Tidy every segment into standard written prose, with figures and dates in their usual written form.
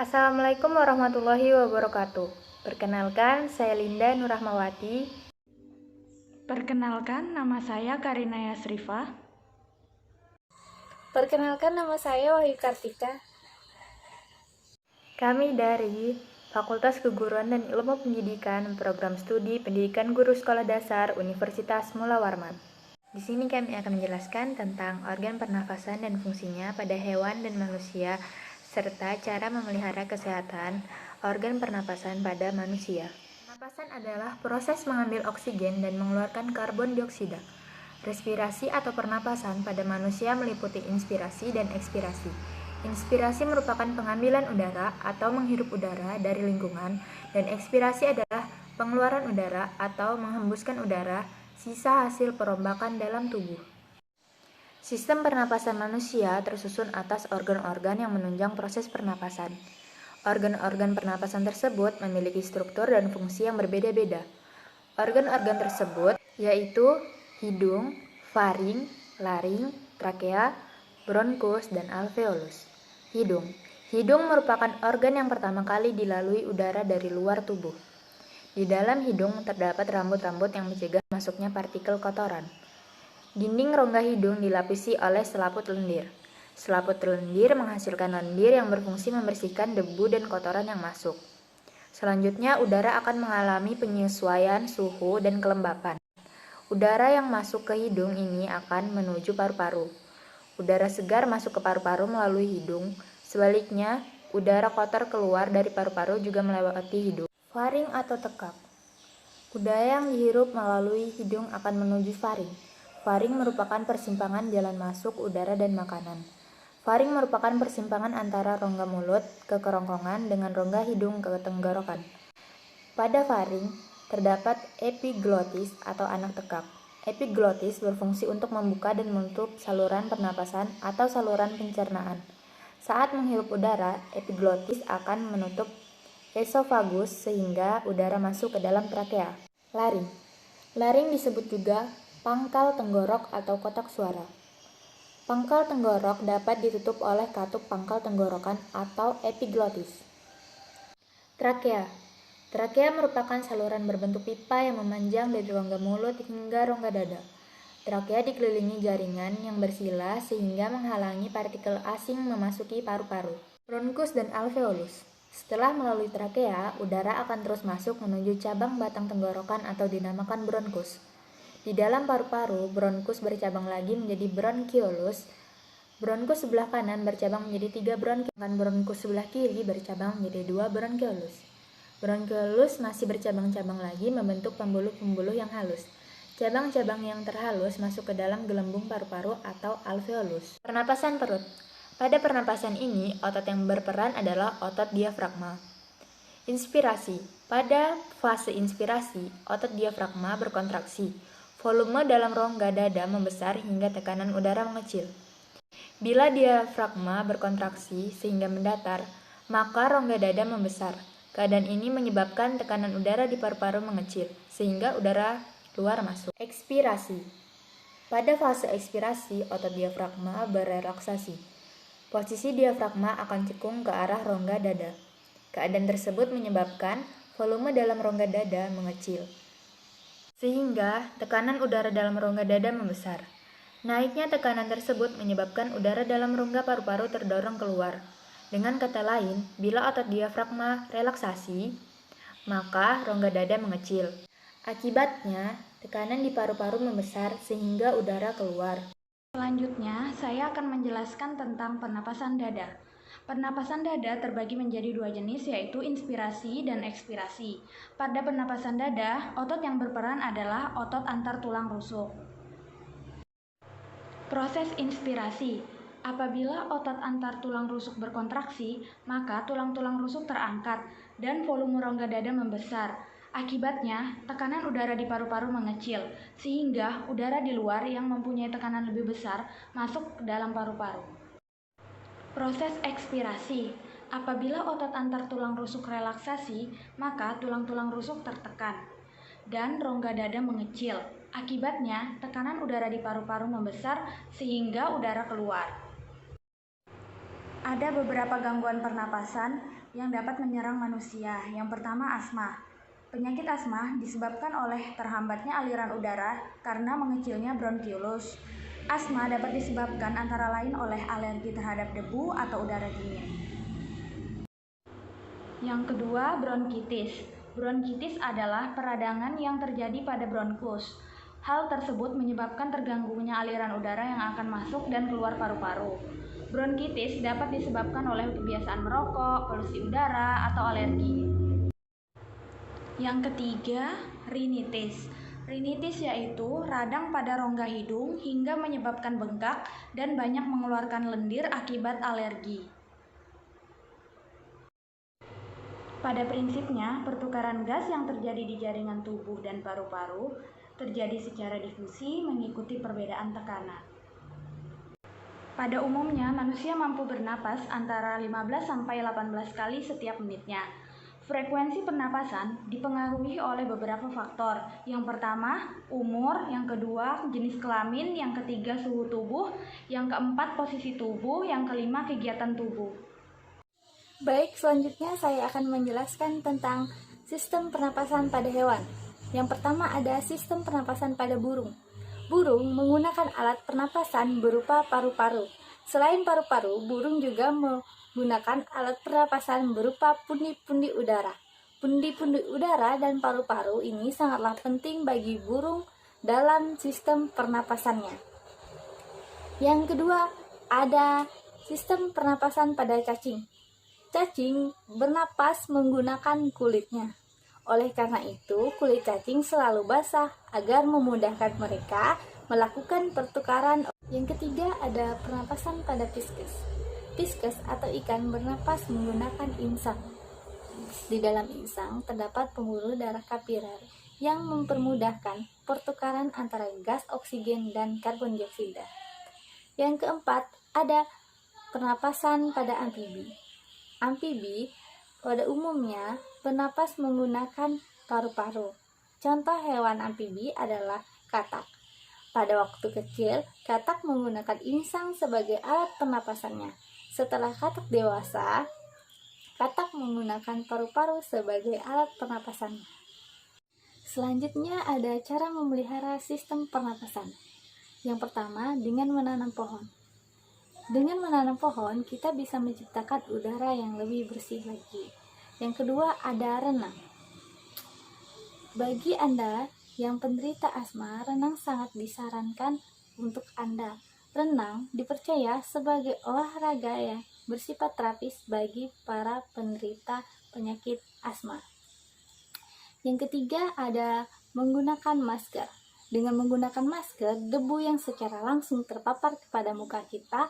Assalamualaikum warahmatullahi wabarakatuh. Perkenalkan, saya Linda Nurrahmawati. Perkenalkan, nama saya Karina Yasrifa. Perkenalkan, nama saya Wahyu Kartika. Kami dari Fakultas Keguruan dan Ilmu Pendidikan, Program Studi Pendidikan Guru Sekolah Dasar Universitas Mula Warman. Di sini kami akan menjelaskan tentang organ pernafasan dan fungsinya pada hewan dan manusia, serta cara memelihara kesehatan organ pernapasan pada manusia. Pernapasan adalah proses mengambil oksigen dan mengeluarkan karbon dioksida. Respirasi atau pernapasan pada manusia meliputi inspirasi dan ekspirasi. Inspirasi merupakan pengambilan udara atau menghirup udara dari lingkungan, dan ekspirasi adalah pengeluaran udara atau menghembuskan udara sisa hasil perombakan dalam tubuh. Sistem pernapasan manusia tersusun atas organ-organ yang menunjang proses pernapasan. Organ-organ pernapasan tersebut memiliki struktur dan fungsi yang berbeda-beda. Organ-organ tersebut yaitu hidung, faring, laring, trakea, bronkus, dan alveolus. Hidung. Hidung merupakan organ yang pertama kali dilalui udara dari luar tubuh. Di dalam hidung terdapat rambut-rambut yang mencegah masuknya partikel kotoran. Dinding rongga hidung dilapisi oleh selaput lendir. Selaput lendir menghasilkan lendir yang berfungsi membersihkan debu dan kotoran yang masuk. Selanjutnya, udara akan mengalami penyesuaian suhu dan kelembapan. Udara yang masuk ke hidung ini akan menuju paru-paru. Udara segar masuk ke paru-paru melalui hidung. Sebaliknya, udara kotor keluar dari paru-paru juga melewati hidung. Faring atau tekak. Udara yang dihirup melalui hidung akan menuju faring. Faring merupakan persimpangan jalan masuk udara dan makanan. Faring merupakan persimpangan antara rongga mulut ke kerongkongan dengan rongga hidung ke tenggorokan. Pada faring, terdapat epiglotis atau anak tekak. Epiglotis berfungsi untuk membuka dan menutup saluran pernapasan atau saluran pencernaan. Saat menghirup udara, epiglotis akan menutup esofagus sehingga udara masuk ke dalam trakea. Laring. Laring disebut juga pangkal tenggorok atau kotak suara. Pangkal tenggorok dapat ditutup oleh katup pangkal tenggorokan atau epiglotis. Trakea. Trakea merupakan saluran berbentuk pipa yang memanjang dari rongga mulut hingga rongga dada. Trakea dikelilingi jaringan yang bersila sehingga menghalangi partikel asing memasuki paru-paru. Bronkus dan alveolus. Setelah melalui trakea, udara akan terus masuk menuju cabang batang tenggorokan atau dinamakan bronkus. Di dalam paru-paru, bronkus bercabang lagi menjadi bronkiolus. Bronkus sebelah kanan bercabang menjadi 3 bronkiolus, dan bronkus sebelah kiri bercabang menjadi 2 bronkiolus. Bronkiolus masih bercabang-cabang lagi membentuk pembuluh-pembuluh yang halus. Cabang-cabang yang terhalus masuk ke dalam gelembung paru-paru atau alveolus. Pernapasan perut. Pada pernapasan ini, otot yang berperan adalah otot diafragma. Inspirasi. Pada fase inspirasi, otot diafragma berkontraksi. Volume dalam rongga dada membesar hingga tekanan udara mengecil. Bila diafragma berkontraksi sehingga mendatar, maka rongga dada membesar. Keadaan ini menyebabkan tekanan udara di paru-paru mengecil, sehingga udara keluar masuk. Ekspirasi. Pada fase ekspirasi, otot diafragma berelaksasi. Posisi diafragma akan cekung ke arah rongga dada. Keadaan tersebut menyebabkan volume dalam rongga dada mengecil, sehingga tekanan udara dalam rongga dada membesar. Naiknya tekanan tersebut menyebabkan udara dalam rongga paru-paru terdorong keluar. Dengan kata lain, bila otot diafragma relaksasi, maka rongga dada mengecil. Akibatnya, tekanan di paru-paru membesar sehingga udara keluar. Selanjutnya, saya akan menjelaskan tentang pernapasan dada. Pernapasan dada terbagi menjadi 2 jenis, yaitu inspirasi dan ekspirasi. Pada pernapasan dada, otot yang berperan adalah otot antar tulang rusuk. Proses inspirasi. Apabila otot antar tulang rusuk berkontraksi, maka tulang-tulang rusuk terangkat dan volume rongga dada membesar. Akibatnya, tekanan udara di paru-paru mengecil, sehingga udara di luar yang mempunyai tekanan lebih besar masuk ke dalam paru-paru. Proses ekspirasi. Apabila otot antar tulang rusuk relaksasi, maka tulang-tulang rusuk tertekan dan rongga dada mengecil. Akibatnya, tekanan udara di paru-paru membesar sehingga udara keluar. Ada beberapa gangguan pernapasan yang dapat menyerang manusia. Yang pertama, asma. Penyakit asma disebabkan oleh terhambatnya aliran udara karena mengecilnya bronkiolus. Asma dapat disebabkan antara lain oleh alergi terhadap debu atau udara dingin. Yang kedua, bronkitis. Bronkitis adalah peradangan yang terjadi pada bronkus. Hal tersebut menyebabkan terganggunya aliran udara yang akan masuk dan keluar paru-paru. Bronkitis dapat disebabkan oleh kebiasaan merokok, polusi udara, atau alergi. Yang ketiga, rinitis. Rinitis yaitu radang pada rongga hidung hingga menyebabkan bengkak dan banyak mengeluarkan lendir akibat alergi. Pada prinsipnya, pertukaran gas yang terjadi di jaringan tubuh dan paru-paru terjadi secara difusi mengikuti perbedaan tekanan. Pada umumnya, manusia mampu bernapas antara 15-18 kali setiap menitnya. Frekuensi pernapasan dipengaruhi oleh beberapa faktor. Yang pertama, umur, yang kedua, jenis kelamin, yang ketiga, suhu tubuh, yang keempat, posisi tubuh, yang kelima, kegiatan tubuh. Baik, selanjutnya saya akan menjelaskan tentang sistem pernapasan pada hewan. Yang pertama ada sistem pernapasan pada burung. Burung menggunakan alat pernapasan berupa paru-paru. Selain paru-paru, burung juga menggunakan alat pernapasan berupa pundi-pundi udara. Pundi-pundi udara dan paru-paru ini sangatlah penting bagi burung dalam sistem pernapasannya. Yang kedua, ada sistem pernapasan pada cacing. Cacing bernapas menggunakan kulitnya. Oleh karena itu, kulit cacing selalu basah agar memudahkan mereka melakukan pertukaran. Yang ketiga ada pernapasan pada pisces. Pisces atau ikan bernapas menggunakan insang. Di dalam insang terdapat pembuluh darah kapiler yang mempermudahkan pertukaran antara gas oksigen dan karbon dioksida. Yang keempat ada pernapasan pada amfibi. Amfibi pada umumnya bernapas menggunakan paru-paru. Contoh hewan amfibi adalah katak. Pada waktu kecil, katak menggunakan insang sebagai alat pernapasannya. Setelah katak dewasa, katak menggunakan paru-paru sebagai alat pernapasannya. Selanjutnya ada cara memelihara sistem pernapasan. Yang pertama, dengan menanam pohon. Dengan menanam pohon, kita bisa menciptakan udara yang lebih bersih lagi. Yang kedua, ada renang. Bagi Anda yang penderita asma, renang sangat disarankan untuk Anda. Renang dipercaya sebagai olahraga yang bersifat terapis bagi para penderita penyakit asma. Yang ketiga, ada menggunakan masker. Dengan menggunakan masker, debu yang secara langsung terpapar kepada muka kita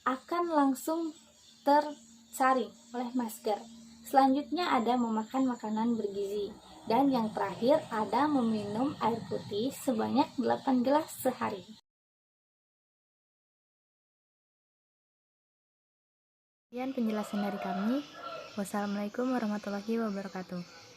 akan langsung tersaring oleh masker. Selanjutnya ada memakan makanan bergizi. Dan yang terakhir ada meminum air putih sebanyak 8 gelas sehari. Sekian penjelasan dari kami. Wassalamualaikum warahmatullahi wabarakatuh.